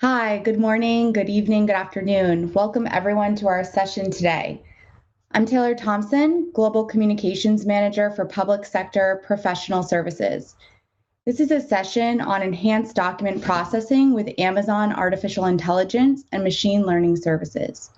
Hi, good morning, good evening, good afternoon. Welcome everyone to our session today. I'm Taylor Thompson, Global Communications Manager for Public Sector Professional Services. This is a session on enhanced document processing with Amazon Artificial Intelligence and Machine Learning Services.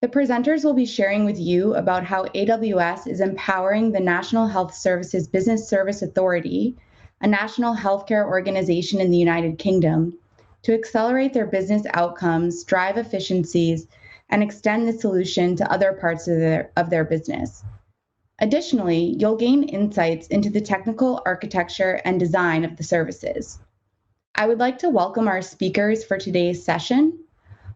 The presenters will be sharing with you about how AWS is empowering the National Health Services Business Service Authority, a national healthcare organization in the United Kingdom, to accelerate their business outcomes, drive efficiencies, and extend the solution to other parts of their business. Additionally, you'll gain insights into the technical architecture and design of the services. I would like to welcome our speakers for today's session.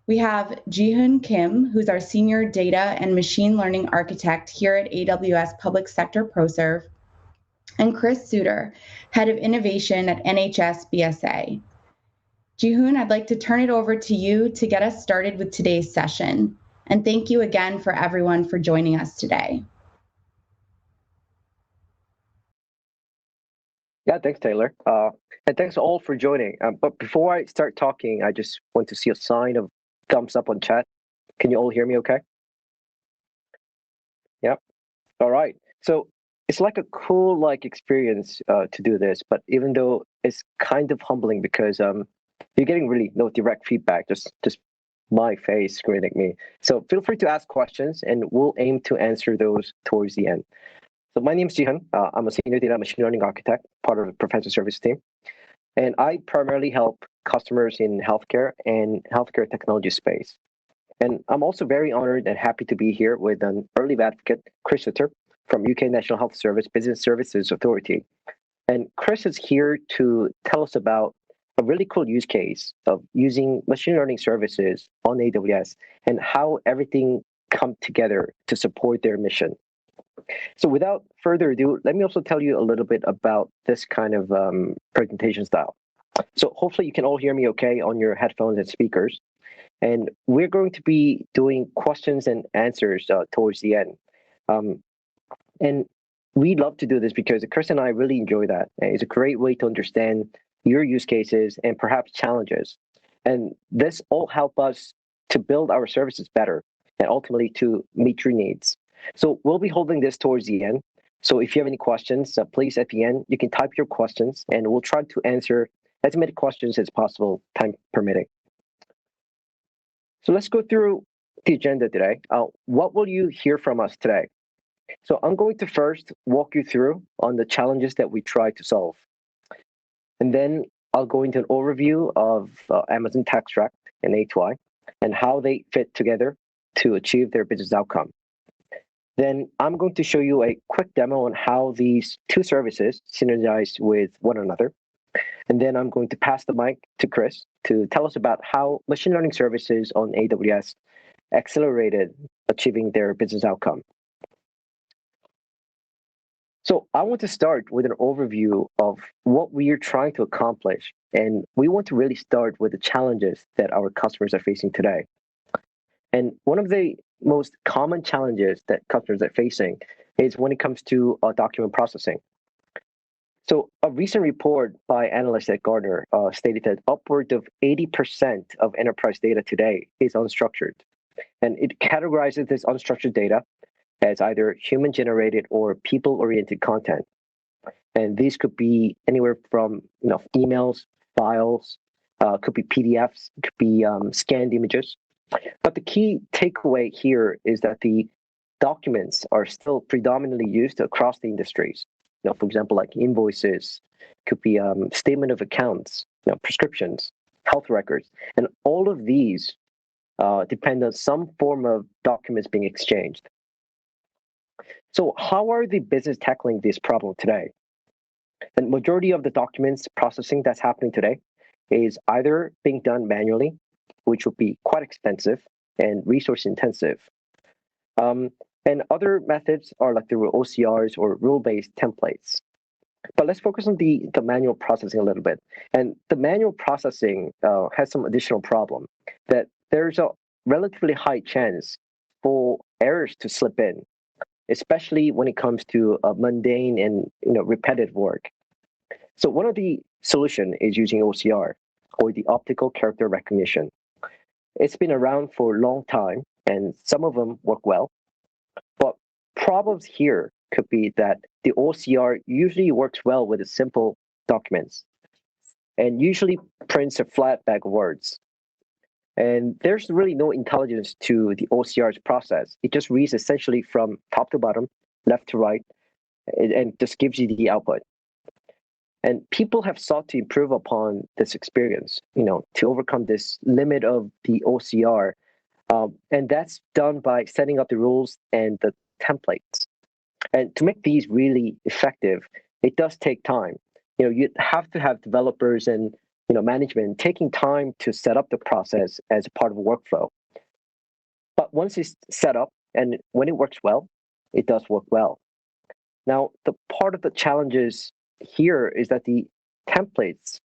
We have Ji-Hoon Kim, who's our Senior Data and Machine Learning Architect here at AWS Public Sector ProServe, and Chris Suter, Head of Innovation at NHS BSA. Ji-Hoon, I'd like to turn it over to you to get us started with today's session. And thank you again for everyone for joining us today. Yeah, thanks, Taylor. And thanks all for joining. But before I start talking, I just want to see a sign of thumbs up on chat. Can you all hear me okay? Yep. All right. So it's like a cool experience to do this, but even though it's kind of humbling because you're getting really no direct feedback, just my face screaming at me. So feel free to ask questions and we'll aim to answer those towards the end. So my name is Ji-Hoon. I'm a Senior Data Machine Learning Architect, part of the Professional Service team. And I primarily help customers in healthcare and healthcare technology space. And I'm also very honored and happy to be here with an early advocate, Chris Suter, from UK National Health Service Business Services Authority. And Chris is here to tell us about a really cool use case of using machine learning services on AWS and how everything come together to support their mission. So without further ado, let me also tell you a little bit about this kind of presentation style. So hopefully you can all hear me okay on your headphones and speakers. And we're going to be doing questions and answers towards the end. And we love to do this because Chris and I really enjoy that. It's a great way to understand your use cases and perhaps challenges. And this all help us to build our services better and ultimately to meet your needs. So we'll be holding this towards the end. So if you have any questions, please at the end, you can type your questions and we'll try to answer as many questions as possible, time permitting. So let's go through the agenda today. What will you hear from us today? So I'm going to first walk you through on the challenges that we try to solve. And then I'll go into an overview of Amazon Tech Stack and A2I and how they fit together to achieve their business outcome. Then I'm going to show you a quick demo on how these two services synergize with one another. And then I'm going to pass the mic to Chris to tell us about how machine learning services on AWS accelerated achieving their business outcome. So I want to start with an overview of what we are trying to accomplish. And we want to really start with the challenges that our customers are facing today. And one of the most common challenges that customers are facing is when it comes to document processing. So a recent report by analysts at Gartner stated that upward of 80% of enterprise data today is unstructured. And it categorizes this unstructured data as either human-generated or people-oriented content. And these could be anywhere from emails, files, could be PDFs, could be scanned images. But the key takeaway here is that the documents are still predominantly used across the industries. For example, like invoices, could be statement of accounts, prescriptions, health records, and all of these depend on some form of documents being exchanged. So how are the business tackling this problem today? The majority of the documents processing that's happening today is either being done manually, which would be quite expensive and resource intensive. And other methods are like the OCRs or rule-based templates. But let's focus on the manual processing a little bit. And the manual processing has some additional problem that there's a relatively high chance for errors to slip in, especially when it comes to mundane and repetitive work. So one of the solution is using OCR, or the optical character recognition. It's been around for a long time, and some of them work well. But problems here could be that the OCR usually works well with simple documents and usually prints a flat bag of words. And there's really no intelligence to the OCR's process. It just reads essentially from top to bottom, left to right, and just gives you the output. And people have sought to improve upon this experience, to overcome this limit of the OCR. And that's done by setting up the rules and the templates. And to make these really effective, it does take time. You have to have developers and management taking time to set up the process as a part of a workflow. But once it's set up and when it works well, it does work well. Now, the part of the challenges here is that the templates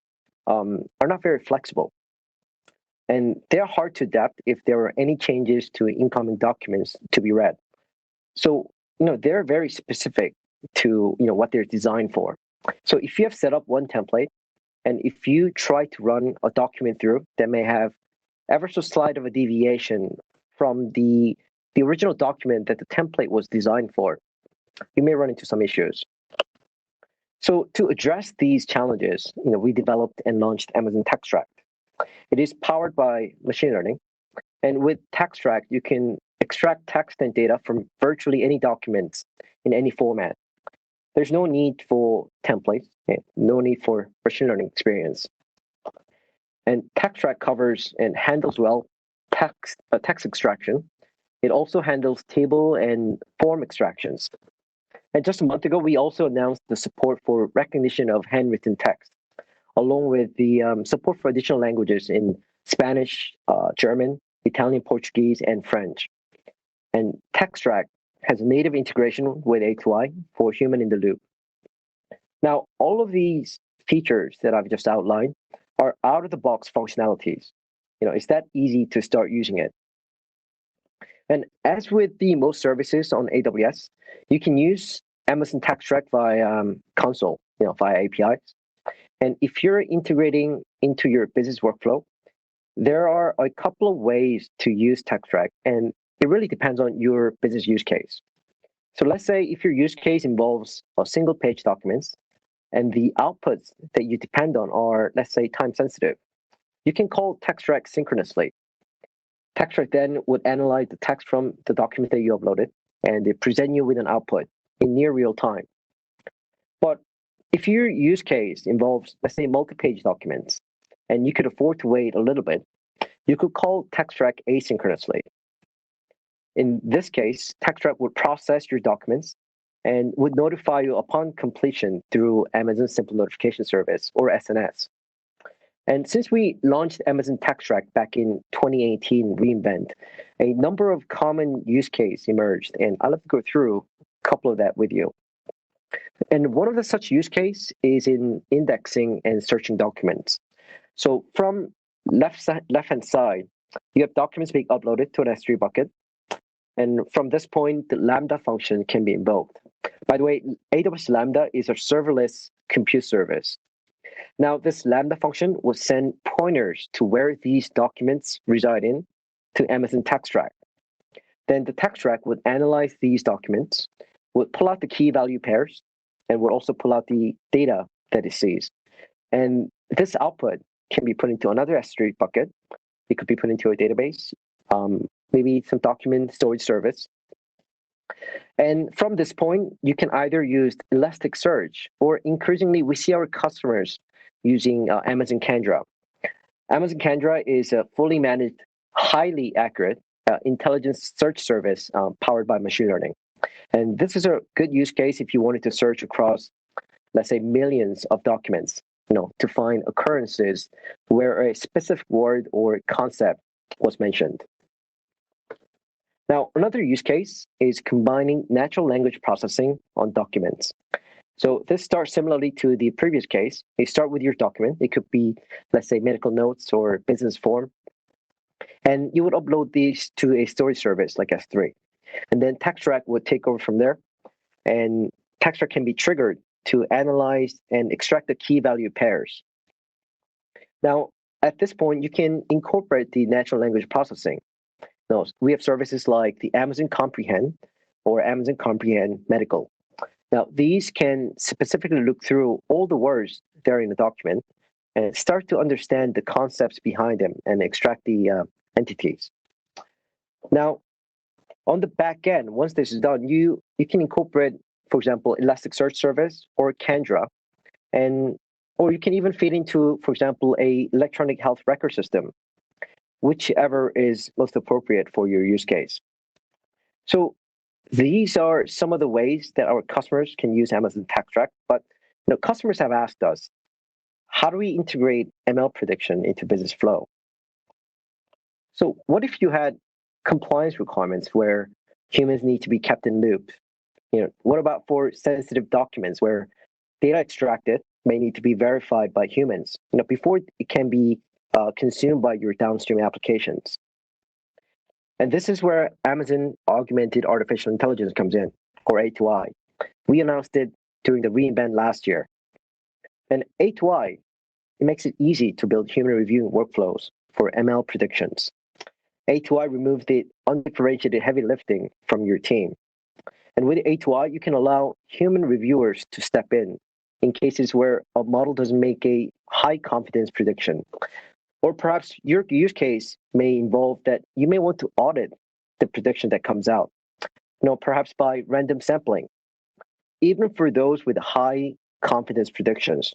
are not very flexible. And they're hard to adapt if there are any changes to incoming documents to be read. So, they're very specific to, what they're designed for. So if you have set up one template, and if you try to run a document through that may have ever so slight of a deviation from the original document that the template was designed for, you may run into some issues. So to address these challenges, we developed and launched Amazon TextRact. It is powered by machine learning, and with TextRact, you can extract text and data from virtually any documents in any format. There's no need for templates, no need for machine learning experience. And TextRact covers and handles well text extraction. It also handles table and form extractions. And just a month ago, we also announced the support for recognition of handwritten text, along with the support for additional languages in Spanish, German, Italian, Portuguese, and French. And TextRact has a native integration with A2I for human in the loop. Now, all of these features that I've just outlined are out-of-the-box functionalities. It's that easy to start using it. And as with the most services on AWS, you can use Amazon TextRact via console, via APIs. And if you're integrating into your business workflow, there are a couple of ways to use TextRact, and it really depends on your business use case. So let's say if your use case involves a single page documents and the outputs that you depend on are, let's say, time sensitive, you can call TextRact synchronously. TextRact then would analyze the text from the document that you uploaded, and they present you with an output in near real time. But if your use case involves, let's say, multi-page documents, and you could afford to wait a little bit, you could call TextRact asynchronously. In this case, TextRact would process your documents and would notify you upon completion through Amazon Simple Notification Service, or SNS. And since we launched Amazon TextRact back in 2018 reInvent, a number of common use cases emerged, and I'd like to go through a couple of that with you. And one of the such use case is in indexing and searching documents. So from left-hand side, you have documents being uploaded to an S3 bucket. And from this point, the Lambda function can be invoked. By the way, AWS Lambda is a serverless compute service. Now, this Lambda function will send pointers to where these documents reside in to Amazon TextRact. Then the TextRact would analyze these documents, would pull out the key value pairs, and would also pull out the data that it sees. And this output can be put into another S3 bucket. It could be put into a database, maybe some document storage service. And from this point, you can either use Elasticsearch, or increasingly, we see our customers using Amazon Kendra. Amazon Kendra is a fully managed, highly accurate intelligence search service powered by machine learning. And this is a good use case if you wanted to search across, let's say, millions of documents, to find occurrences where a specific word or concept was mentioned. Now, another use case is combining natural language processing on documents. So this starts similarly to the previous case. You start with your document. It could be, let's say, medical notes or business form. And you would upload these to a storage service like S3. And then TextRact would take over from there. And TextRact can be triggered to analyze and extract the key value pairs. Now, at this point, you can incorporate the natural language processing. Now, we have services like the Amazon Comprehend or Amazon Comprehend Medical. Now, these can specifically look through all the words there in the document and start to understand the concepts behind them and extract the entities. Now, on the back end, once this is done, you can incorporate, for example, Elasticsearch service or Candra, or you can even feed into, for example, a electronic health record system, whichever is most appropriate for your use case. So these are some of the ways that our customers can use Amazon Tech Track, but customers have asked us, how do we integrate ML prediction into business flow? So what if you had compliance requirements where humans need to be kept in loop? What about for sensitive documents where data extracted may need to be verified by humans, before it can be consumed by your downstream applications? And this is where Amazon Augmented Artificial Intelligence comes in, or A2I. We announced it during the reInvent last year. And A2I, it makes it easy to build human reviewing workflows for ML predictions. A2I removes the undifferentiated heavy lifting from your team. And with A2I, you can allow human reviewers to step in cases where a model doesn't make a high confidence prediction. Or perhaps your use case may involve that you may want to audit the prediction that comes out, perhaps by random sampling. Even for those with high confidence predictions,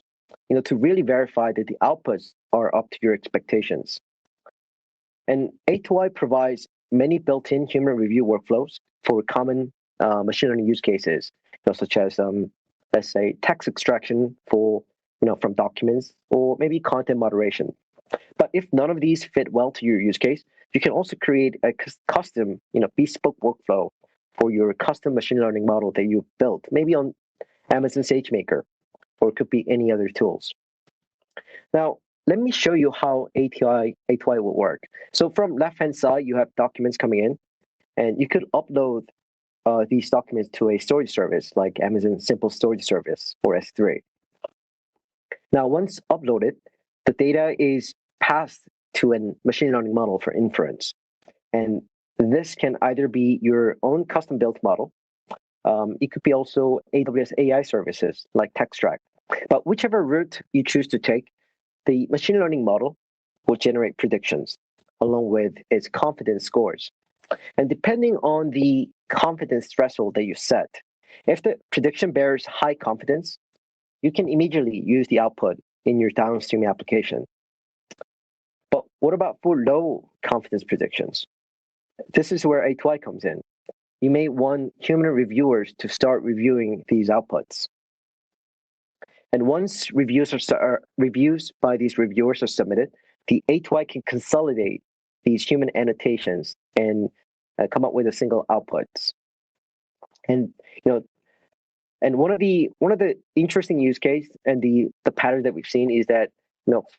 to really verify that the outputs are up to your expectations. And A2I provides many built-in human review workflows for common machine learning use cases, such as, let's say, text extraction from documents, or maybe content moderation. But if none of these fit well to your use case, you can also create a custom, bespoke workflow for your custom machine learning model that you built, maybe on Amazon SageMaker, or it could be any other tools. Now, let me show you how A2I will work. So from left-hand side, you have documents coming in, and you could upload these documents to a storage service like Amazon Simple Storage Service, or S3. Now, once uploaded, the data is passed to a machine learning model for inference. And this can either be your own custom-built model. It could be also AWS AI services like TextTrack. But whichever route you choose to take, the machine learning model will generate predictions along with its confidence scores. And depending on the confidence threshold that you set, if the prediction bears high confidence, you can immediately use the output in your downstream application. But what about for low confidence predictions? This is where A2I comes in. You may want human reviewers to start reviewing these outputs. And once reviews by these reviewers are submitted, the A2I can consolidate these human annotations and come up with a single outputs. And and one of the interesting use case and the pattern that we've seen is that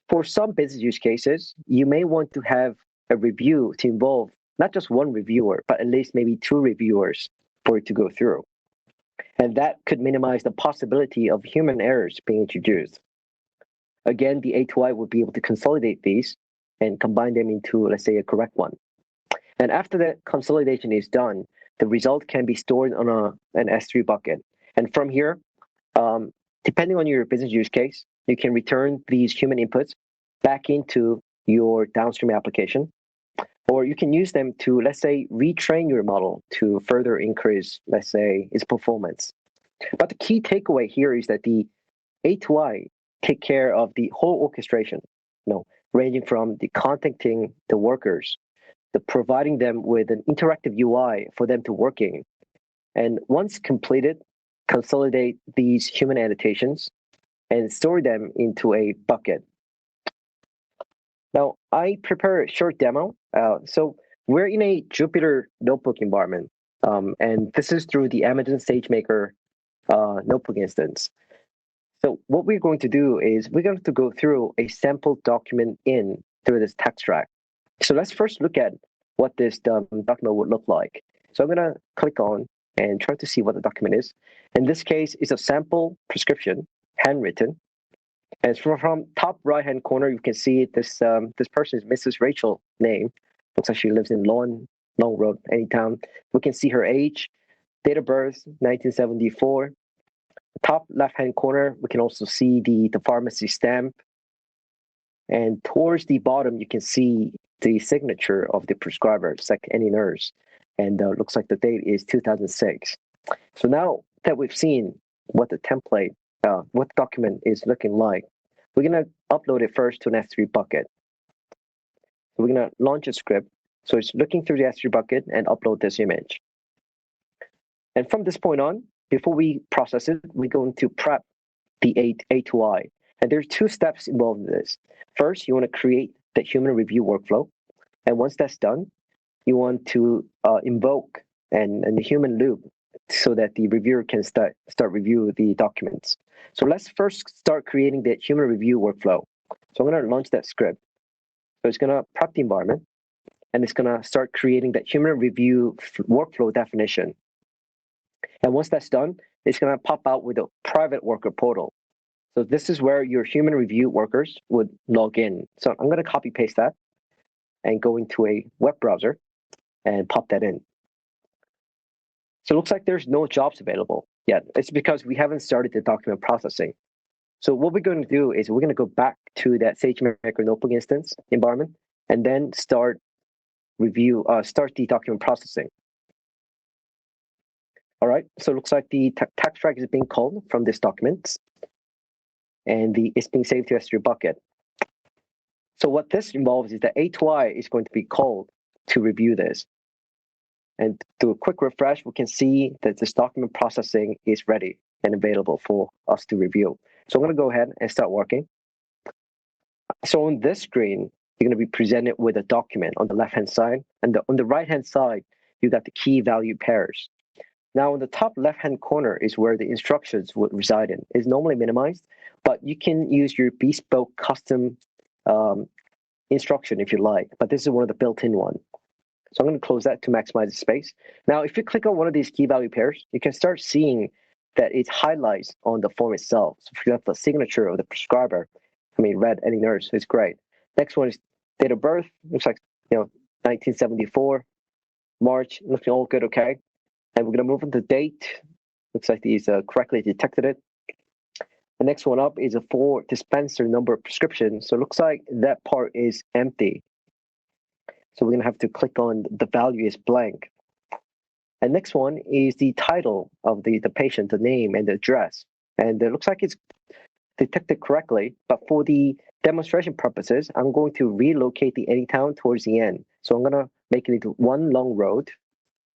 for some business use cases, you may want to have a review to involve not just one reviewer, but at least maybe two reviewers for it to go through. And that could minimize the possibility of human errors being introduced. Again, the A2I will be able to consolidate these and combine them into, let's say, a correct one. And after the consolidation is done, the result can be stored on an S3 bucket. And from here, depending on your business use case, you can return these human inputs back into your downstream application, or you can use them to, let's say, retrain your model to further increase, let's say, its performance. But the key takeaway here is that the A2I take care of the whole orchestration, ranging from the contacting the workers, the providing them with an interactive UI for them to work in. And once completed, consolidate these human annotations and store them into a bucket. Now, I prepare a short demo. So we're in a Jupyter notebook environment, and this is through the Amazon SageMaker notebook instance. So what we're going to do is we're going to go through a sample document through this text track. So let's first look at what this document would look like. So I'm going to click on and try to see what the document is. In this case, it's a sample prescription, handwritten. And from top right-hand corner, you can see this this person is Mrs. Rachel name. Looks like she lives in Long Road, Anytown. We can see her age, date of birth, 1974. Top left-hand corner, we can also see the pharmacy stamp. And towards the bottom, you can see the signature of the prescriber, just like any nurse. And looks like the date is 2006. So now that we've seen what the template, what the document is looking like, we're going to upload it first to an S3 bucket. So we're going to launch a script. So it's looking through the S3 bucket and upload this image. And from this point on, before we process it, we're going to prep the A2I. And there's two steps involved in this. First, you want to create the human review workflow. And once that's done, you want to invoke the human loop so that the reviewer can start review the documents. So let's first start creating the human review workflow. So I'm going to launch that script. So it's going to prep the environment, and it's going to start creating that human review workflow definition. And once that's done, it's going to pop out with a private worker portal. So this is where your human review workers would log in. So I'm going to copy paste that and go into a web browser and pop that in. So it looks like there's no jobs available yet. It's because we haven't started the document processing. So what we're going to do is we're going to go back to that SageMaker Notebook instance environment and then start the document processing. All right, so it looks like the text track is being called from this document, and it's being saved to S3 bucket. So what this involves is that A2I is going to be called to review this. And through a quick refresh, we can see that this document processing is ready and available for us to review. So I'm going to go ahead and start working. So on this screen, you're going to be presented with a document on the left-hand side, and on the right-hand side, you got the key value pairs. Now, in the top left-hand corner is where the instructions would reside in. It's normally minimized, but you can use your bespoke custom instruction if you like, but this is one of the built-in one. So I'm going to close that to maximize the space. Now, if you click on one of these key value pairs, you can start seeing that it highlights on the form itself. So for example, the signature of the prescriber, red, any nurse, is great. Next one is date of birth. Looks like 1974, March, looking all good, okay. And we're going to move on to date. Looks like these correctly detected it. The next one up is a 4 dispenser number of prescription. So it looks like that part is empty. So we're going to have to click on the value is blank. And next one is the title of the patient, the name and the address. And it looks like it's detected correctly, but for the demonstration purposes, I'm going to relocate the Anytown towards the end. So I'm going to make it into one long road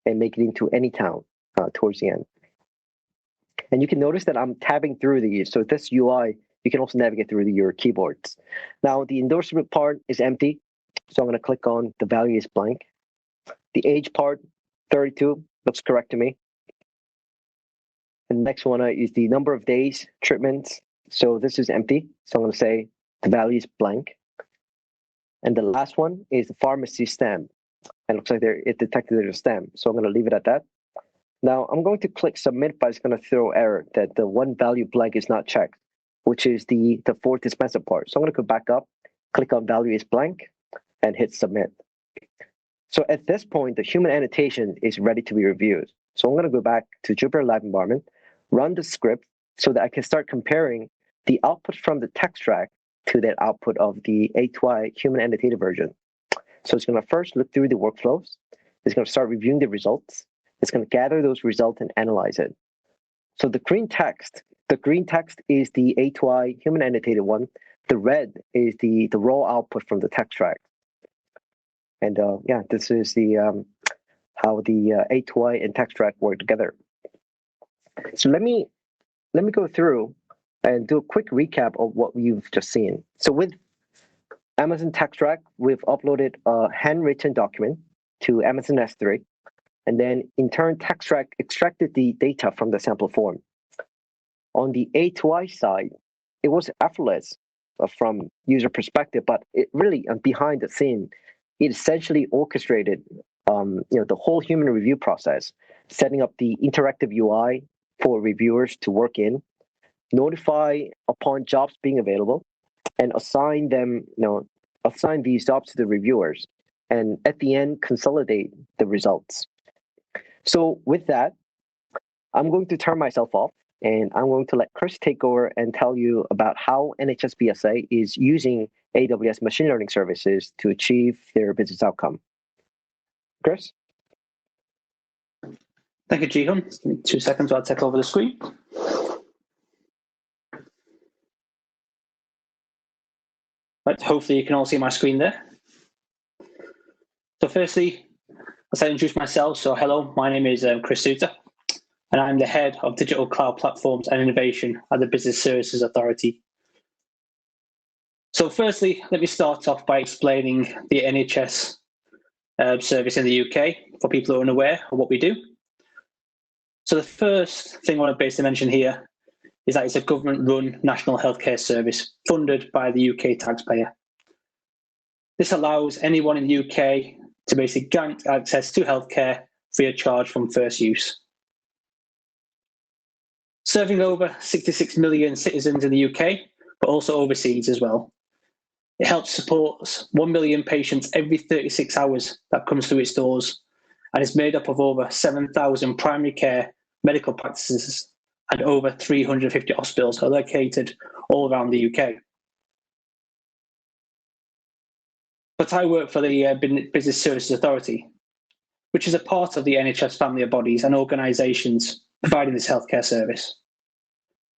and make it into Anytown towards the end. And you can notice that I'm tabbing through these. So this UI, you can also navigate through your keyboards. Now, the endorsement part is empty. So I'm going to click on the value is blank. The age part, 32, looks correct to me. And the next one is the number of days treatments. So this is empty. So I'm going to say the value is blank. And the last one is the pharmacy stamp. And it looks like it detected there's a stamp. So I'm going to leave it at that. Now I'm going to click submit, but it's going to throw error that the one value blank is not checked, which is the 4 dispenser part. So I'm going to go back up, click on value is blank, and hit submit. So at this point, the human annotation is ready to be reviewed. So I'm going to go back to Jupyter Lab environment, run the script so that I can start comparing the output from the text track to that output of the A2I human annotated version. So it's going to first look through the workflows. It's going to start reviewing the results. It's going to gather those results and analyze it. So the green text is the A2I human annotated one. The red is the raw output from the text track. And this is the how the A2I and text track work together. So let me go through and do a quick recap of what you've just seen. So with Amazon Text Track, we've uploaded a handwritten document to Amazon S3, and then in turn, Text Track extracted the data from the sample form. On the A2I side, it was effortless from user perspective, but it really behind the scene, it essentially orchestrated the whole human review process, setting up the interactive UI for reviewers to work in, notify upon jobs being available, and assign them, assign these jobs to the reviewers, and at the end, consolidate the results. So with that, I'm going to turn myself off, and I'm going to let Chris take over and tell you about how NHS BSA is using AWS machine learning services to achieve their business outcome. Chris? Thank you, Jihyun. Give me 2 seconds while I take over the screen. Right, hopefully you can all see my screen there. So firstly, as I introduce myself, so hello, my name is Chris Suter, and I'm the head of Digital Cloud Platforms and Innovation at the Business Services Authority. So firstly, let me start off by explaining the NHS service in the UK for people who are unaware of what we do. So the first thing I want to basically mention here is that it's a government-run national healthcare service funded by the UK taxpayer. This allows anyone in the UK to basically grant access to healthcare free of charge from first use. Serving over 66 million citizens in the UK, but also overseas as well. It helps support 1 million patients every 36 hours that comes through its doors, and is made up of over 7,000 primary care medical practices and over 350 hospitals are located all around the UK. But I work for the Business Services Authority, which is a part of the NHS family of bodies and organisations providing this healthcare service.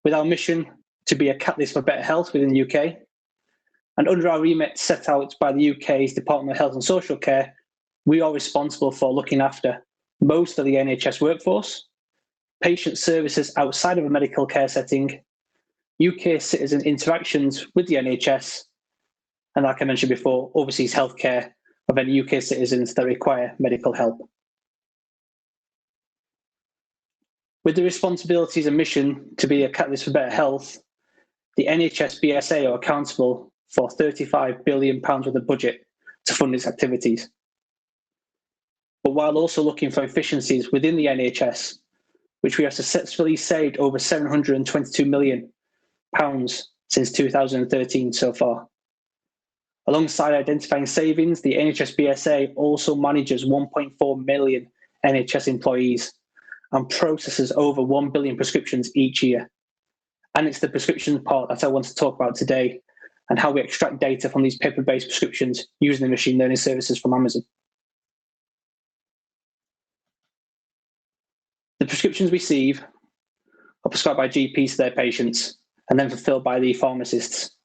With our mission to be a catalyst for better health within the UK, and under our remit set out by the UK's Department of Health and Social Care, we are responsible for looking after most of the NHS workforce, patient services outside of a medical care setting, UK citizen interactions with the NHS, and like I mentioned before, overseas healthcare of any UK citizens that require medical help. With the responsibilities and mission to be a catalyst for better health, the NHS BSA are accountable for £35 billion worth of budget to fund its activities. But while also looking for efficiencies within the NHS, which we have successfully saved over £722 million since 2013 so far. Alongside identifying savings, the NHS BSA also manages 1.4 million NHS employees and processes over 1 billion prescriptions each year. And it's the prescription part that I want to talk about today, and how we extract data from these paper-based prescriptions using the machine learning services from Amazon. The prescriptions we receive are prescribed by GPs to their patients and then fulfilled by the pharmacists,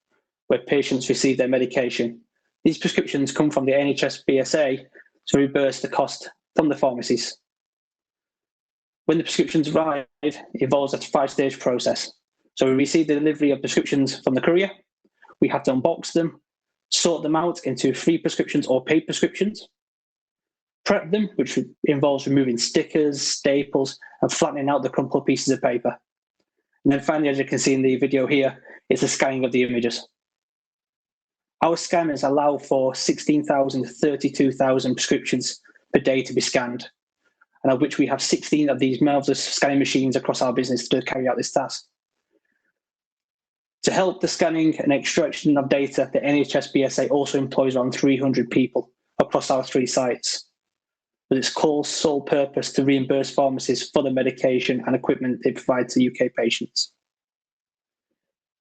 where patients receive their medication. These prescriptions come from the NHS BSA to reimburse the cost from the pharmacies. When the prescriptions arrive, it involves a 5-stage process. So we receive the delivery of prescriptions from the courier. We have to unbox them, sort them out into free prescriptions or paid prescriptions, prep them, which involves removing stickers, staples, and flattening out the crumpled pieces of paper. And then finally, as you can see in the video here, it's the scanning of the images. Our scanners allow for 16,000 to 32,000 prescriptions per day to be scanned, and of which we have 16 of these marvelous scanning machines across our business to carry out this task. To help the scanning and extraction of data, the NHS BSA also employs around 300 people across our 3 sites, with its core sole purpose to reimburse pharmacies for the medication and equipment they provide to UK patients.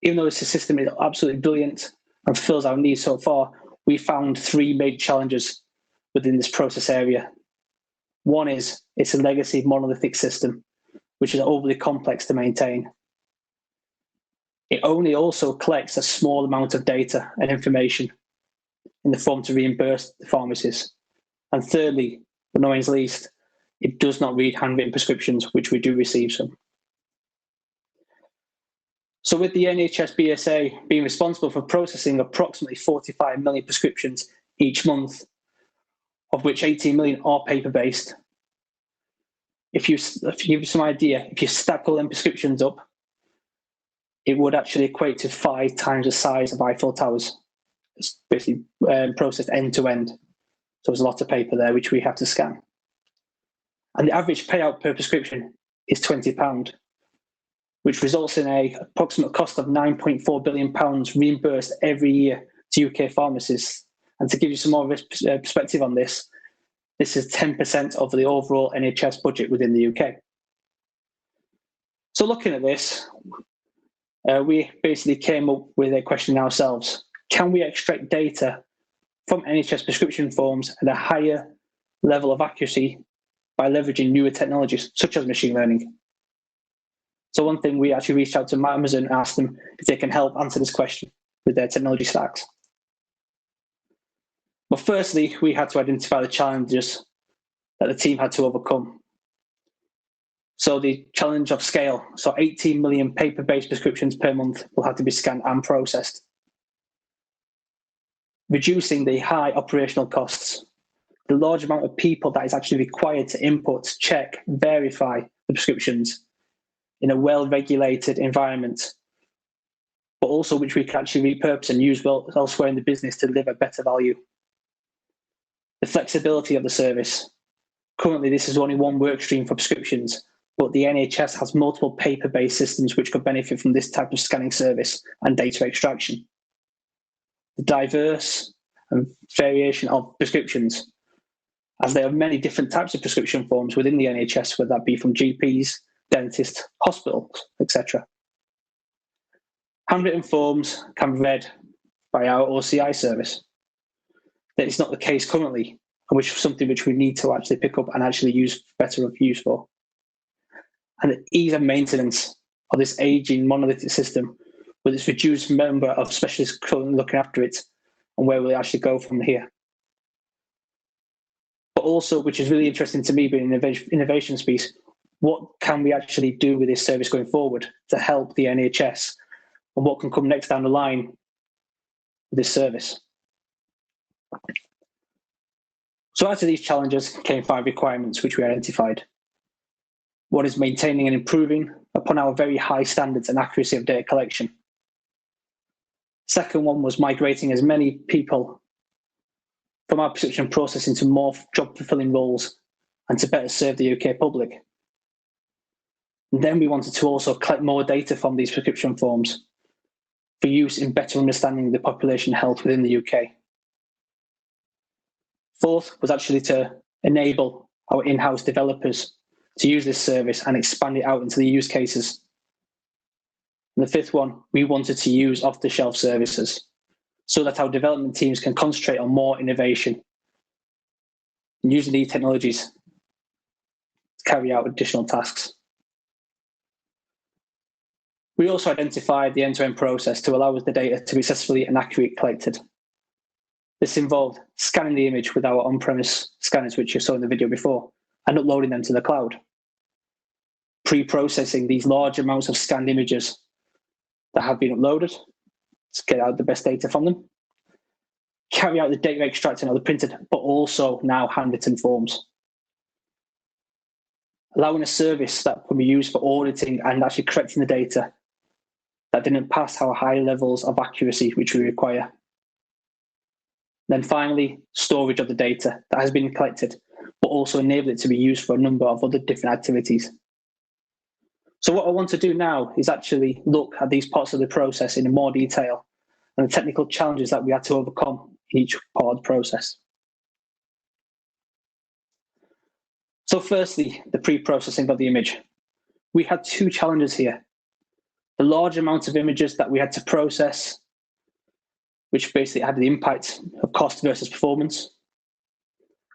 Even though this system is absolutely brilliant and fulfills our needs so far, we found 3 major challenges within this process area. One is it's a legacy monolithic system, which is overly complex to maintain. It only also collects a small amount of data and information in the form to reimburse the pharmacies. And thirdly, but no means least, it does not read handwritten prescriptions, which we do receive some. So with the NHS BSA being responsible for processing approximately 45 million prescriptions each month, of which 18 million are paper-based, if you give you some idea, if you stack all them prescriptions up, it would actually equate to 5 times the size of Eiffel Towers. It's basically processed end to end. So there's a lot of paper there which we have to scan. And the average payout per prescription is £20. which results in an approximate cost of £9.4 billion reimbursed every year to UK pharmacists. And to give you some more perspective on this, this is 10% of the overall NHS budget within the UK. So looking at this, we basically came up with a question ourselves. Can we extract data from NHS prescription forms at a higher level of accuracy by leveraging newer technologies, such as machine learning? So one thing, we actually reached out to Amazon and asked them if they can help answer this question with their technology stacks. But firstly, we had to identify the challenges that the team had to overcome. So the challenge of scale. So 18 million paper-based prescriptions per month will have to be scanned and processed. Reducing the high operational costs. The large amount of people that is actually required to input, check, verify the prescriptions in a well-regulated environment, but also which we can actually repurpose and use well elsewhere in the business to deliver better value. The flexibility of the service. Currently, this is only one work stream for prescriptions, but the NHS has multiple paper-based systems which could benefit from this type of scanning service and data extraction. The diverse and variation of prescriptions, as there are many different types of prescription forms within the NHS, whether that be from GPs, dentists, hospitals, etc. Handwritten forms can be read by our OCI service. That is not the case currently, and which is something which we need to actually pick up and actually use better use for. And the ease of maintenance of this aging monolithic system with its reduced number of specialists currently looking after it, and where will it actually go from here. But also, which is really interesting to me being an innovation piece, what can we actually do with this service going forward to help the NHS, and what can come next down the line with this service? So out of these challenges came 5 requirements which we identified. One is maintaining and improving upon our very high standards and accuracy of data collection. Second one was migrating as many people from our prescription process into more job-fulfilling roles and to better serve the UK public. And then we wanted to also collect more data from these prescription forms for use in better understanding the population health within the UK. Fourth was actually to enable our in-house developers to use this service and expand it out into the use cases. And the fifth one, we wanted to use off-the-shelf services so that our development teams can concentrate on more innovation and using these technologies to carry out additional tasks. We also identified the end-to-end process to allow us the data to be successfully and accurately collected. This involved scanning the image with our on-premise scanners, which you saw in the video before, and uploading them to the cloud. Pre-processing these large amounts of scanned images that have been uploaded to get out the best data from them. Carry out the data extracting of the printed, but also now handwritten forms. Allowing a service that can be used for auditing and actually correcting the data that didn't pass our high levels of accuracy which we require. Then finally, storage of the data that has been collected, but also enable it to be used for a number of other different activities. So what I want to do now is actually look at these parts of the process in more detail and the technical challenges that we had to overcome in each part of the process. So firstly, the pre-processing of the image. We had 2 challenges here. The large amount of images that we had to process, which basically had the impact of cost versus performance.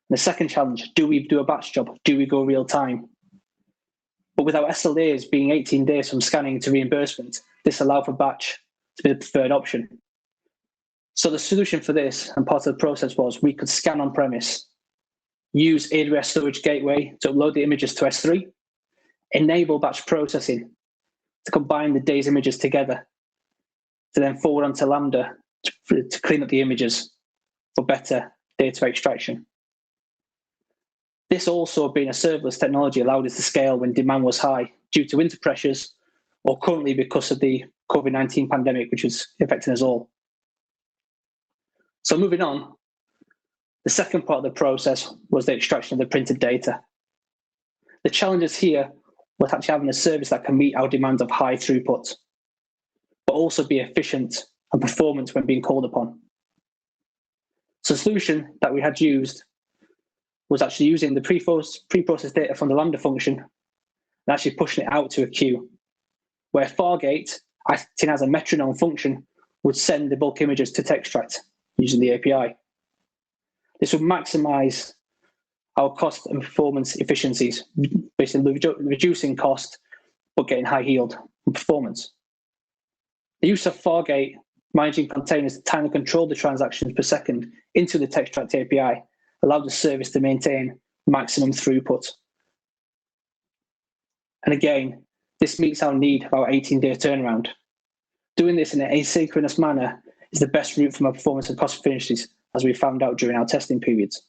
And the second challenge, do we do a batch job? Do we go real time? But with our SLAs being 18 days from scanning to reimbursement, this allowed for batch to be the preferred option. So the solution for this and part of the process was we could scan on premise, use AWS Storage Gateway to upload the images to S3, enable batch processing to combine the day's images together, to then forward onto Lambda to clean up the images for better data extraction. This also being a serverless technology allowed us to scale when demand was high due to winter pressures or currently because of the COVID-19 pandemic, which was affecting us all. So moving on, the second part of the process was the extraction of the printed data. The challenges here was actually having a service that can meet our demands of high throughput, but also be efficient and performant when being called upon. So the solution that we had used was actually using the pre-processed data from the Lambda function and actually pushing it out to a queue, where Fargate, acting as a metronome function, would send the bulk images to Textract using the API. This would maximize our cost and performance efficiencies, basically reducing cost, but getting high yield and performance. The use of Fargate managing containers to tightly control the transactions per second into the Textract API allowed the service to maintain maximum throughput. And again, this meets our need of our 18-day turnaround. Doing this in an asynchronous manner is the best route from our performance and cost efficiencies, as we found out during our testing periods.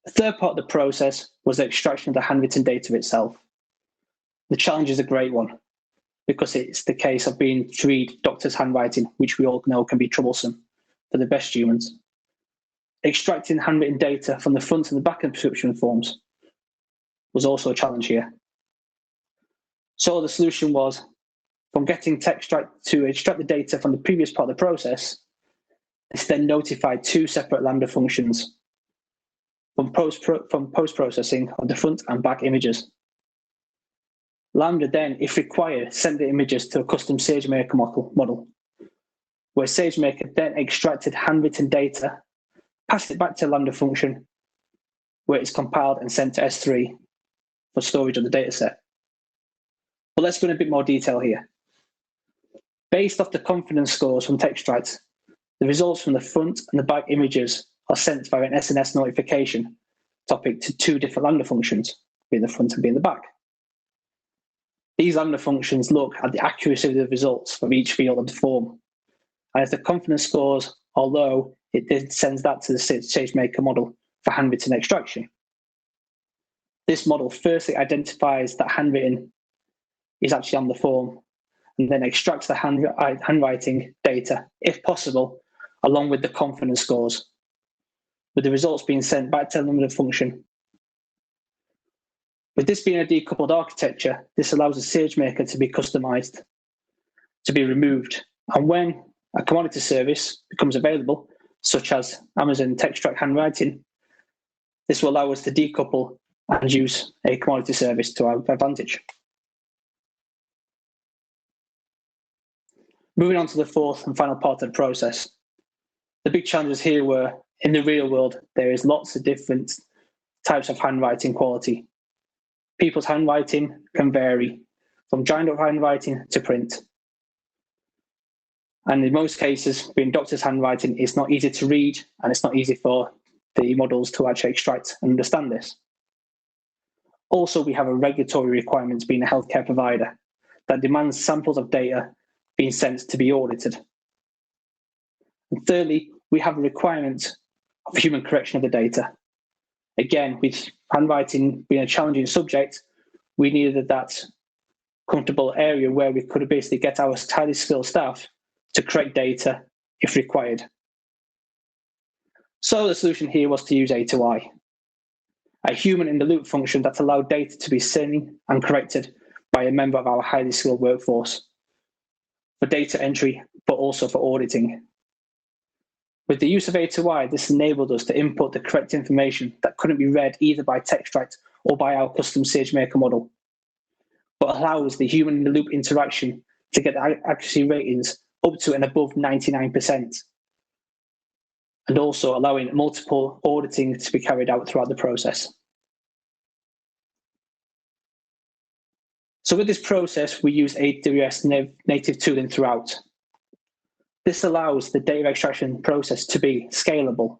The third part of the process was the extraction of the handwritten data itself. The challenge is a great one, because it's the case of being to read doctors' handwriting, which we all know can be troublesome for the best humans. Extracting handwritten data from the front and the back of prescription forms was also a challenge here. So the solution was, from getting Textract to extract the data from the previous part of the process, it's then notified two separate Lambda functions from post-processing of the front and back images. Lambda then, if required, sent the images to a custom SageMaker model, where SageMaker then extracted handwritten data, passed it back to Lambda function, where it's compiled and sent to S3 for storage of the dataset. But let's go in a bit more detail here. Based off the confidence scores from Textract, the results from the front and the back images are sent via an SNS notification topic to two different Lambda functions, being the front and being the back. These Lambda functions look at the accuracy of the results from each field of the form. And if the confidence scores are low, it then sends that to the SageMaker model for handwritten extraction. This model firstly identifies that handwritten is actually on the form, and then extracts the handwriting data, if possible, along with the confidence scores, with the results being sent back to the Lambda function. With this being a decoupled architecture, this allows the SageMaker to be customized, to be removed. And when a commodity service becomes available, such as Amazon Textract handwriting, this will allow us to decouple and use a commodity service to our advantage. Moving on to the fourth and final part of the process. The big challenges here were, in the real world, there is lots of different types of handwriting quality. People's handwriting can vary from giant up handwriting to print. And in most cases, being doctors' handwriting, it's not easy to read, and it's not easy for the models to actually extract and understand this. Also, we have a regulatory requirement being a healthcare provider that demands samples of data being sent to be audited. And thirdly, we have a requirement of human correction of the data. Again, with handwriting being a challenging subject, we needed that comfortable area where we could basically get our highly skilled staff to correct data if required. So the solution here was to use A2I, a human-in-the-loop function that allowed data to be seen and corrected by a member of our highly skilled workforce for data entry, but also for auditing. With the use of A2I, this enabled us to input the correct information that couldn't be read either by Textract or by our custom SageMaker model, but allows the human-in-the-loop interaction to get accuracy ratings up to and above 99%, and also allowing multiple auditing to be carried out throughout the process. So with this process, we use AWS native tooling throughout. This allows the data extraction process to be scalable,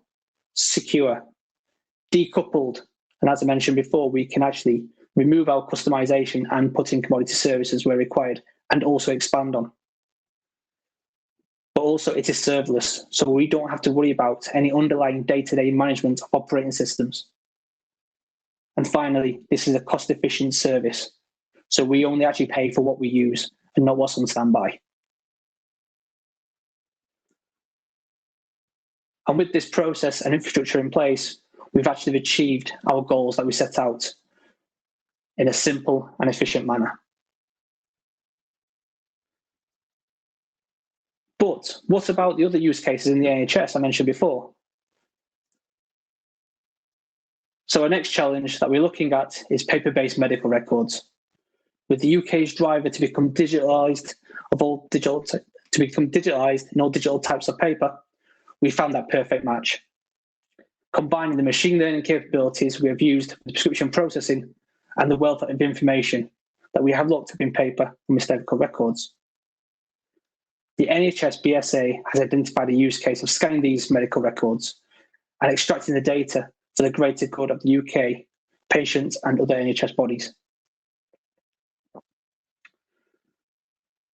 secure, decoupled, and as I mentioned before, we can actually remove our customization and put in commodity services where required, and also expand on. But also it is serverless, so we don't have to worry about any underlying day-to-day management of operating systems. And finally, this is a cost-efficient service, so we only actually pay for what we use and not what's on standby. And with this process and infrastructure in place, we've actually achieved our goals that we set out in a simple and efficient manner. But what about the other use cases in the NHS I mentioned before? So our next challenge that we're looking at is paper-based medical records. With the UK's driver to become digitalised in all digital types of paper, we found that perfect match. Combining the machine learning capabilities we have used with prescription processing and the wealth of information that we have looked up in paper from medical records. The NHS BSA has identified a use case of scanning these medical records and extracting the data for the greater good of the UK, patients and other NHS bodies.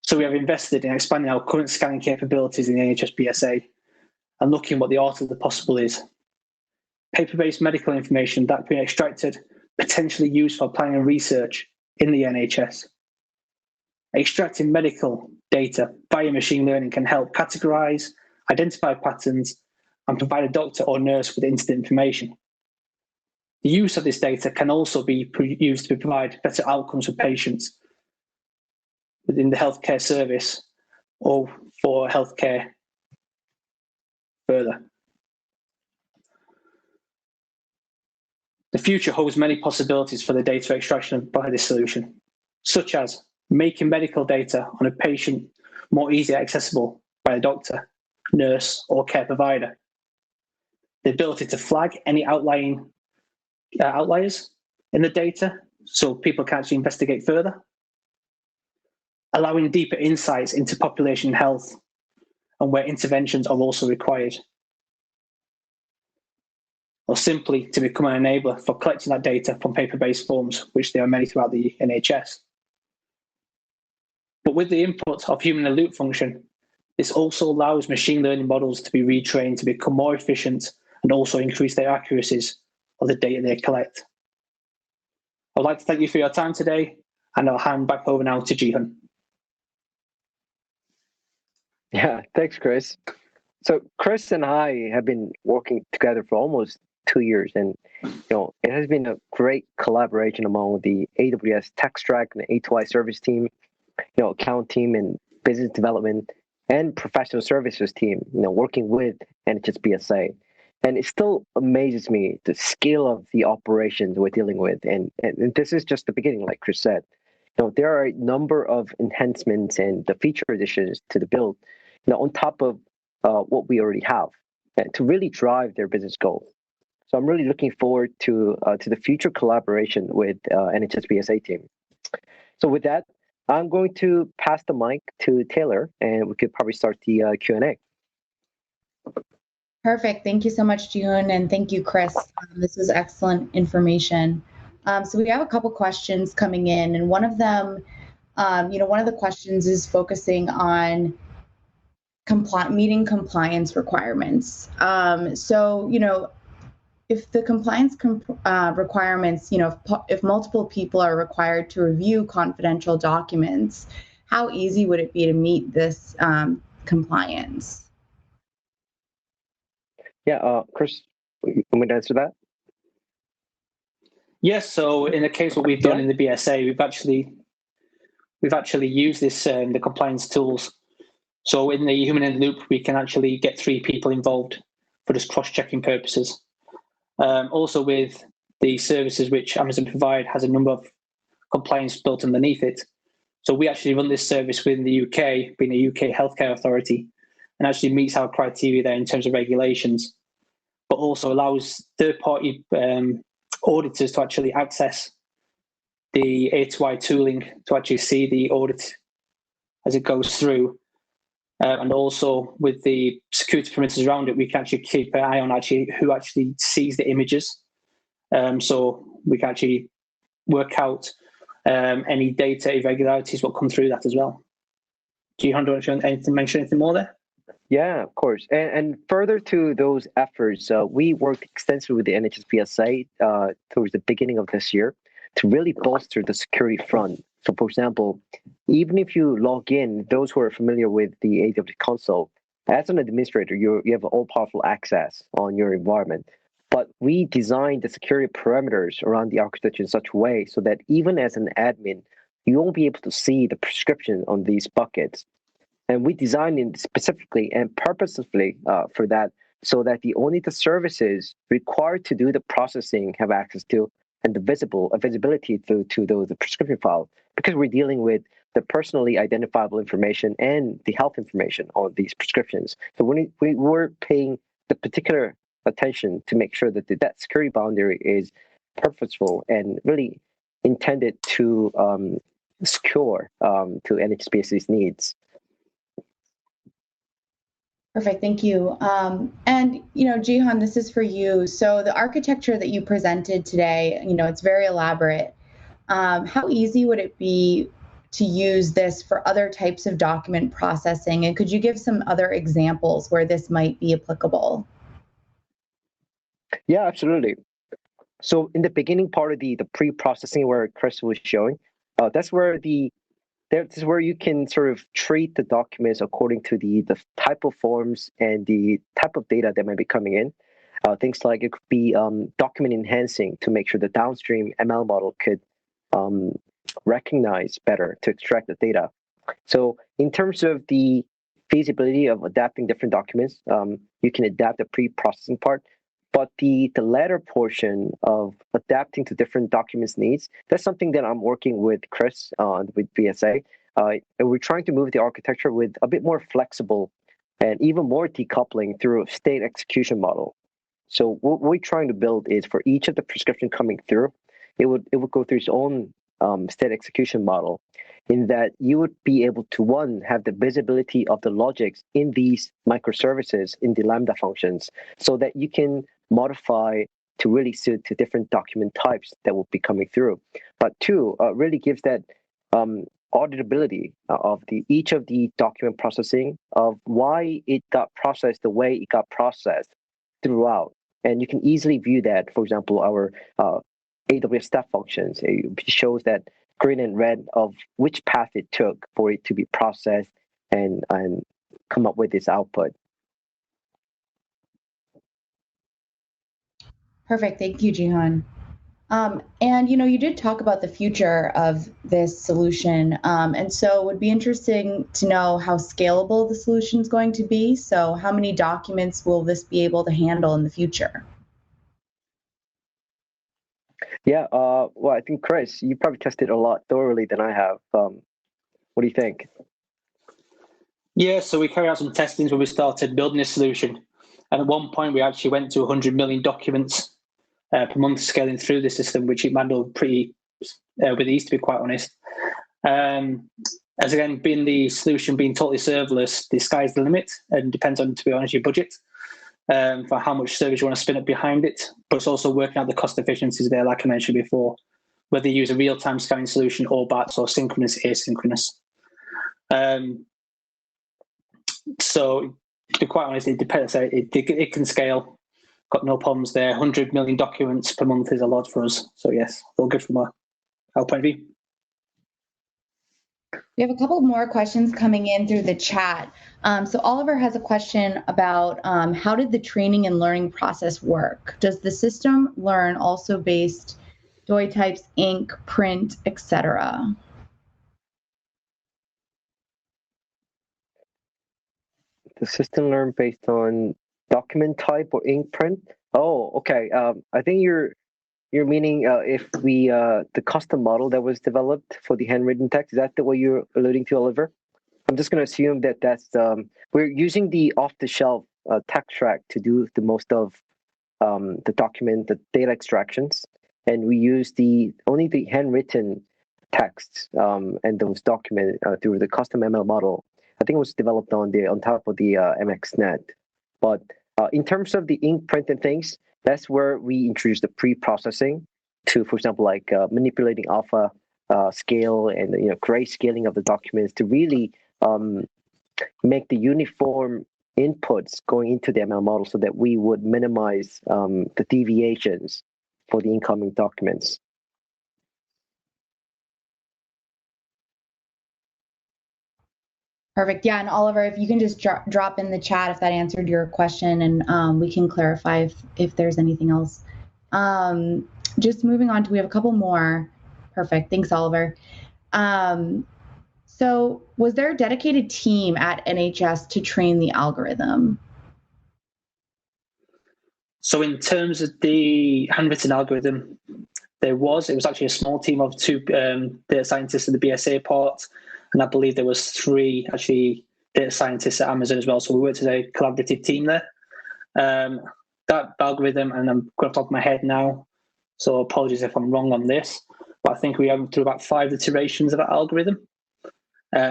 So we have invested in expanding our current scanning capabilities in the NHS BSA and looking what the art of the possible is. Paper-based medical information that can be extracted, potentially used for planning and research in the NHS. Extracting medical data via machine learning can help categorise, identify patterns, and provide a doctor or nurse with instant information. The use of this data can also be used to provide better outcomes for patients within the healthcare service or for healthcare further. The future holds many possibilities for the data extraction by this solution, such as making medical data on a patient more easily accessible by a doctor, nurse, or care provider. The ability to flag any outliers in the data so people can actually investigate further. Allowing deeper insights into population health and where interventions are also required. Or simply to become an enabler for collecting that data from paper-based forms, which there are many throughout the NHS. But with the input of human-in-the-loop function, this also allows machine learning models to be retrained to become more efficient and also increase their accuracies of the data they collect. I'd like to thank you for your time today, and I'll hand back over now to Jihan. Yeah, thanks, Chris. So Chris and I have been working together for almost 2 years, and it has been a great collaboration among the AWS tech stack and the A2I service team, account team and business development and professional services team, working with NHS BSA. And it still amazes me the scale of the operations we're dealing with. And this is just the beginning, like Chris said. There are a number of enhancements and the feature additions to the build, on top of what we already have, to really drive their business goals. So I'm really looking forward to the future collaboration with NHS BSA team. So with that, I'm going to pass the mic to Taylor, and we could probably start the Q&A. Perfect. Thank you so much, Jihoon, and thank you, Chris. This was excellent information. So we have a couple questions coming in, and one of them, one of the questions is focusing on meeting compliance requirements. If the compliance requirements, if multiple people are required to review confidential documents, how easy would it be to meet this compliance? Yeah, Chris, you want me to answer that? Yes. So in the case what we've done in the BSA, we've actually used this the compliance tools. So in the human in the loop, we can actually get 3 people involved for just cross-checking purposes. Also with the services which Amazon provide has a number of compliance built underneath it. So we actually run this service within the UK, being a UK healthcare authority, and actually meets our criteria there in terms of regulations, but also allows third-party auditors to actually access the A2I tooling to actually see the audit as it goes through. And also with the security perimeters around it, we can actually keep an eye on who actually sees the images. So we can actually work out any data irregularities will come through that as well. Do you want to mention anything more there? Yeah, of course. And further to those efforts, we worked extensively with the NHS BSA towards the beginning of this year to really bolster the security front. So, for example, even if you log in, those who are familiar with the AWS console, as an administrator, you have all-powerful access on your environment. but we designed the security parameters around the architecture in such a way so that even as an admin, you won't be able to see the prescription on these buckets. And we designed it specifically and purposefully for that, so that only the services required to do the processing have access to, and the visibility to those the prescription file, because we're dealing with the personally identifiable information and the health information on these prescriptions. So we were paying the particular attention to make sure that that security boundary is purposeful and really intended to secure to NHSBS's needs. Perfect, thank you. And Jihan, this is for you. So the architecture that you presented today, it's very elaborate. How easy would it be to use this for other types of document processing? And could you give some other examples where this might be applicable? Yeah, absolutely. So in the beginning part of the pre-processing where Chris was showing, that's where you can sort of treat the documents according to the type of forms and the type of data that might be coming in. Things like it could be document enhancing to make sure the downstream ML model could recognize better to extract the data. So in terms of the feasibility of adapting different documents, you can adapt the pre-processing part. But the latter portion of adapting to different documents needs, that's something that I'm working with Chris with BSA. And we're trying to move the architecture with a bit more flexible and even more decoupling through a state execution model. So what we're trying to build is for each of the prescription coming through, it would go through its own state execution model, in that you would be able to, one, have the visibility of the logics in these microservices in the Lambda functions, so that you can modify to really suit to different document types that will be coming through. But two, really gives that auditability of each of the document processing, of why it got processed the way it got processed throughout. And you can easily view that, for example, our AWS step functions. It shows that green and red of which path it took for it to be processed and come up with this output. Perfect. Thank you, Jihan. And you did talk about the future of this solution, and so it would be interesting to know how scalable the solution is going to be. So how many documents will this be able to handle in the future? Yeah, well, I think, Chris, you probably tested a lot thoroughly than I have. What do you think? Yeah, so we carried out some testings when we started building this solution. And at one point, we actually went to 100 million documents per month scaling through the system, which it handled pretty with ease, to be quite honest. As again, being the solution being totally serverless, the sky's the limit, and depends on, to be honest, your budget for how much service you want to spin up behind it. But it's also working out the cost efficiencies there, like I mentioned before, whether you use a real-time scanning solution or batch or synchronous, asynchronous. So to be quite honest, it depends. It can scale. Got no problems there. 100 million documents per month is a lot for us. So yes, all good from our point of view. We have a couple more questions coming in through the chat. So Oliver has a question about how did the training and learning process work? Does the system learn also based DOI types, ink, print, etc.? The system learn based on document type or ink print? Oh, okay. I think you're meaning if we the custom model that was developed for the handwritten text. Is that what you're alluding to, Oliver? I'm just going to assume that that's we're using the off-the-shelf text track to do the most of the data extractions, and we use only the handwritten texts and those documents through the custom ML model. I think it was developed on top of the MXNet. But in terms of the ink print and things, that's where we introduce the pre-processing to, for example, like manipulating alpha scale and grayscaling of the documents to really make the uniform inputs going into the ML model so that we would minimize the deviations for the incoming documents. Perfect. Yeah, and Oliver, if you can just drop in the chat if that answered your question, and we can clarify if there's anything else. Just moving on to, we have a couple more. Perfect. Thanks, Oliver. So was there a dedicated team at NHS to train the algorithm? So in terms of the handwritten algorithm, it was actually a small team of 2 data scientists in the BSA part, and I believe there was 3 actually data scientists at Amazon as well. So we worked as a collaborative team there. That algorithm, and I'm going off the top of my head now, so apologies if I'm wrong on this, but I think we went through about 5 iterations of that algorithm,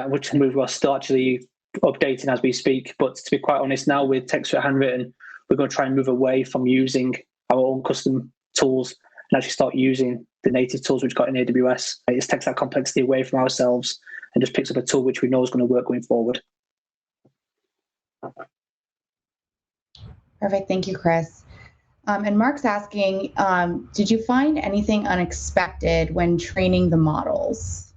which we were still actually updating as we speak. But to be quite honest, now with text for handwritten, we're going to try and move away from using our own custom tools and actually start using the native tools which got in AWS. It just takes that complexity away from ourselves and just picks up a tool which we know is going to work going forward. Perfect. Thank you, Chris. And Mark's asking, did you find anything unexpected when training the models?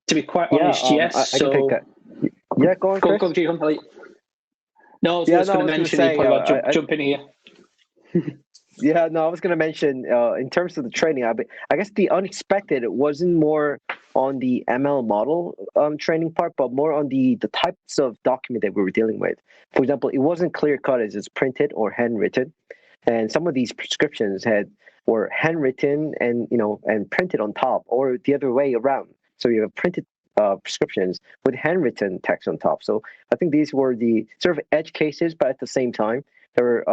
To be quite honest, yes. I can take that. Yeah, go on, Chris. Go, no, I was just going to mention, you probably jump in here. Yeah, no, I was going to mention in terms of the training, I guess the unexpected wasn't more on the ML model training part, but more on the types of document that we were dealing with. For example, it wasn't clear cut as it's printed or handwritten, and some of these prescriptions were handwritten and printed on top, or the other way around. So you have printed prescriptions with handwritten text on top. So I think these were the sort of edge cases, but at the same time, there were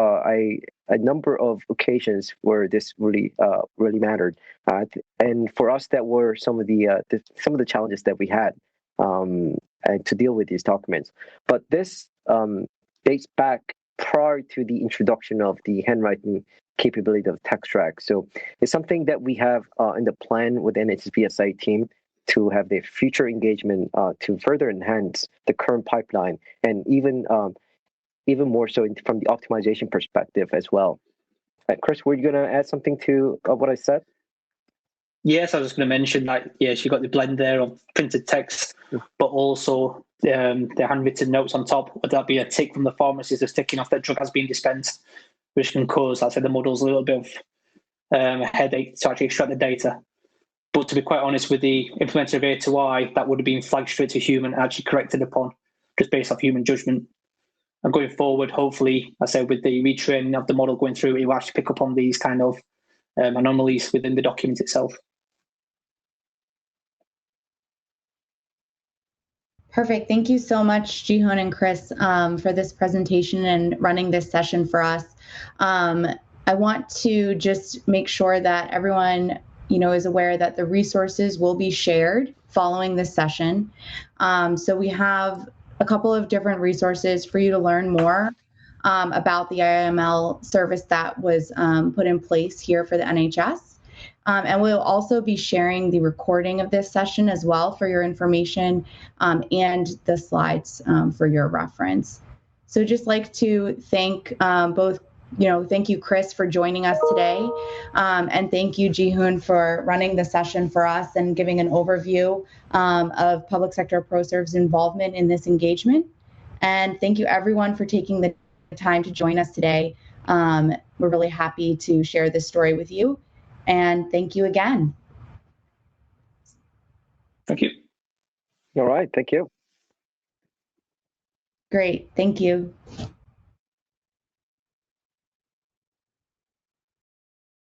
a number of occasions where this really mattered, and for us, that were some of the challenges that we had and to deal with these documents. But this dates back prior to the introduction of the handwriting capability of TextRack. So it's something that we have in the plan within HSBSI team to have the future engagement to further enhance the current pipeline, and even more so from the optimization perspective as well. Chris, were you going to add something to what I said? Yes, I was just going to mention that, yes, you got the blend there of printed text, but also the handwritten notes on top. Would that be a tick from the pharmacist that's ticking off that drug has been dispensed, which can cause, like I said, the models a little bit of a headache to actually extract the data. But to be quite honest, with the implementation of A2I, that would have been flagged straight to human and actually corrected upon, just based off human judgment. And going forward, hopefully, I say with the retraining of the model going through, it will actually pick up on these kind of anomalies within the document itself. Perfect. Thank you so much, Jihoon and Chris, for this presentation and running this session for us. I want to just make sure that everyone is aware that the resources will be shared following this session. So we have a couple of different resources for you to learn more about the IML service that was put in place here for the NHS. And we'll also be sharing the recording of this session as well for your information, and the slides for your reference. So just like to thank thank you, Chris, for joining us today. And thank you, Jihoon, for running the session for us and giving an overview of Public Sector ProServe's involvement in this engagement. And thank you, everyone, for taking the time to join us today. We're really happy to share this story with you. And thank you again. Thank you. All right. Thank you. Great. Thank you.